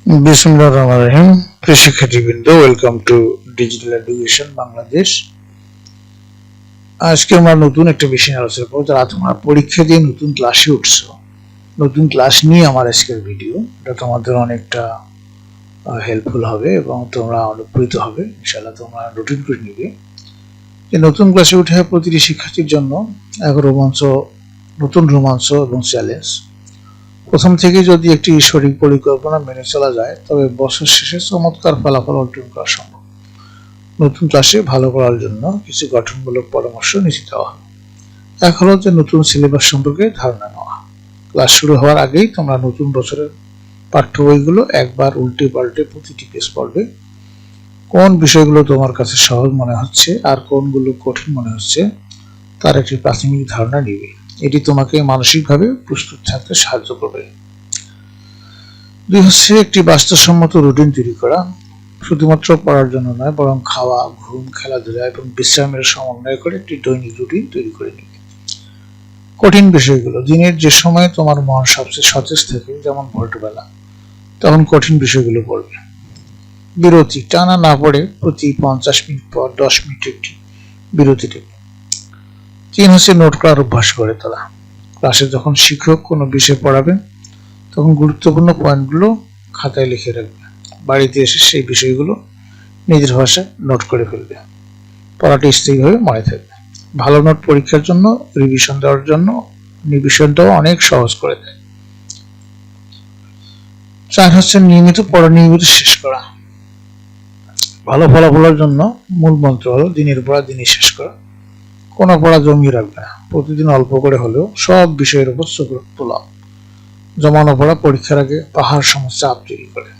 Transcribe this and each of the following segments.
বিসমিল্লাহির রহমানির রহিম। প্রিয় শিক্ষার্থীবৃন্দ, welcome to digital education Bangladesh. আজকে আমরা নতুন একটা বিষয় আলোচনা করবো। যারা তোমরা পরীক্ষা দিয়ে নতুন ক্লাসে উঠছো, নতুন ক্লাস নিয়ে আমার আজকের ভিডিও, এটা তোমাদের অনেকটা হেল্পফুল হবে এবং তোমরা অনুপ্রাণিত হবে। ইনশাআল্লাহ তোমরা রুটিন করে নিবে। এই নতুন ক্লাসে উঠে প্রতিটি শিক্ষার্থীর জন্য এক নতুন রোমাঞ্চ এবং চ্যালেঞ্জ। প্রথম থেকে যদি একটি সঠিক পরিকল্পনা মেনে চলা যায়, তবে বছর শেষে চমৎকার ফলাফল অর্জন করা সম্ভব। নতুন ক্লাসে ভালো করার জন্য কিছু গঠনমূলক পরামর্শ নিচে দেওয়া হয়। এক হলো যে নতুন সিলেবাস সম্পর্কে ধারণা নেওয়া। ক্লাস শুরু হওয়ার আগেই তোমরা নতুন বছরের পাঠ্য বইগুলো একবার উল্টে পাল্টে প্রতিটি পেজ পড়বে। কোন বিষয়গুলো তোমার কাছে সহজ মনে হচ্ছে আর কোনগুলো কঠিন মনে হচ্ছে তার একটি প্রাথমিক ধারণা নিবে। এটি তোমাকে মানসিকভাবে প্রস্তুত থাকতে সাহায্য করবে। দুই হচ্ছে একটি বাস্তবসম্মত রুটিন তৈরি করা। শুধুমাত্র পড়ার জন্য নয়, বরং খাওয়া, ঘুম, খেলাধুলা এবং বিশ্রামের সমন্বয় করে একটি দৈনিক রুটিন তৈরি করে নিবে। কঠিন বিষয়গুলো, দিনের যে সময় তোমার মন সবচেয়ে সতেজ থাকে, যেমন ভোরবেলা, তখন কঠিন বিষয়গুলো পড়বে। বিরতি, টানা না পড়ে প্রতি 50 মিনিট পর 10 মিনিট একটি বিরতি দেবে। 3 হচ্ছে নোট করার অভ্যাস করে তোলা। ক্লাসে যখন শিক্ষক কোনো বিষয় পড়াবেন, তখন গুরুত্বপূর্ণ পয়েন্টগুলো খাতায় লিখে রাখবে। বাড়িতে এসে সেই বিষয়গুলো নিজের ভাষায় নোট করে ফেলবে। পড়াটি স্থায়ীভাবে মনে থাকবে। ভালো নোট পরীক্ষার জন্য রিভিশন দেওয়া অনেক সহজ করে দেয়। 4 হচ্ছে নিয়মিত পড়া নিয়মিত শেষ করা। ভালো ফলাফলের জন্য মূল মন্ত্র হলো দিনের পড়া দিনই শেষ করা। কোনো পড়া জমিয়ে রাখবে না। প্রতিদিন অল্প করে হলেও সব বিষয়ের উপর চোখ তোলা। জমানো পড়া পরীক্ষার আগে পাহাড় সমস্যা চাপ তৈরি করে।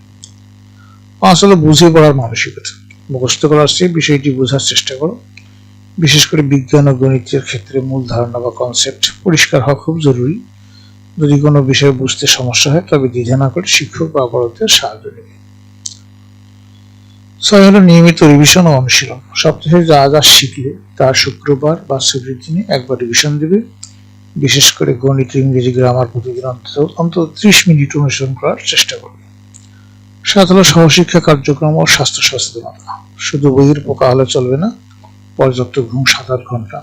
5 হলো বুঝে পড়ার মানসিকতা। মুখস্থ করার চেয়ে বিষয়টি বোঝার চেষ্টা করো। বিশেষ করে বিজ্ঞান ও গণিতের ক্ষেত্রে মূল ধারণা বা কনসেপ্ট পরিষ্কার হওয়া খুব জরুরি। যদি কোনো বিষয় বুঝতে সমস্যা হয়, তবে দ্বিধা না করে শিক্ষক বা বড়দের সাহায্য নেবে। 6 হলো নিয়মিত রিভিশন ও অনুশীলন। সপ্তাহে যা যা শিখলে তা শুক্রবার বা ছুটির দিনে একবার রিভিশন দেবে। বিশেষ করে গণিত, ইংরেজি, গ্রামার প্রতিদিন অন্তত 30 মিনিট অনুসরণ করার চেষ্টা করবে। 7 হলো সহশিক্ষা কার্যক্রম ও স্বাস্থ্য সচেতনতা। শুধু বইয়ের পোকা হলে চলবে না। পর্যাপ্ত ঘুম, 7-8 ঘন্টা,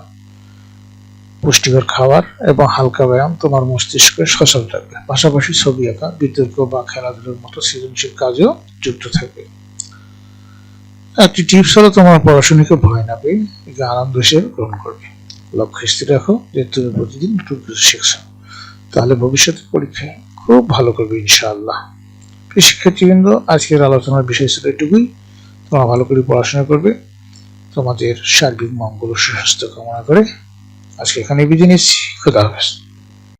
পুষ্টিকর খাবার এবং হালকা ব্যায়াম তোমার মস্তিষ্ককে সচল রাখবে। পাশাপাশি ছবি আঁকা, বিতর্ক বা খেলাধুলার মতো সৃজনশীল কাজেও যুক্ত থাকবে। একটি টিপস হলো তোমার পড়াশোনাকে ভয় না পেয়ে একে আনন্দ হিসেবে গ্রহণ করবে। লক্ষ্য স্থির রাখো যে তুমি প্রতিদিন নতুন কিছু শিখছো, তাহলে ভবিষ্যতে পরীক্ষায় খুব ভালো করবে ইনশাআল্লাহ। শিক্ষার্থীবৃন্দ, আজকের আলোচনার বিষয় ছিল এটুকুই। তোমরা ভালো করে পড়াশোনা করবে। তোমাদের সার্বিক মঙ্গল ও সুস্বাস্থ্য কামনা করে আজকে এখানে বিদায় নিচ্ছি। খোদা হাফেজ।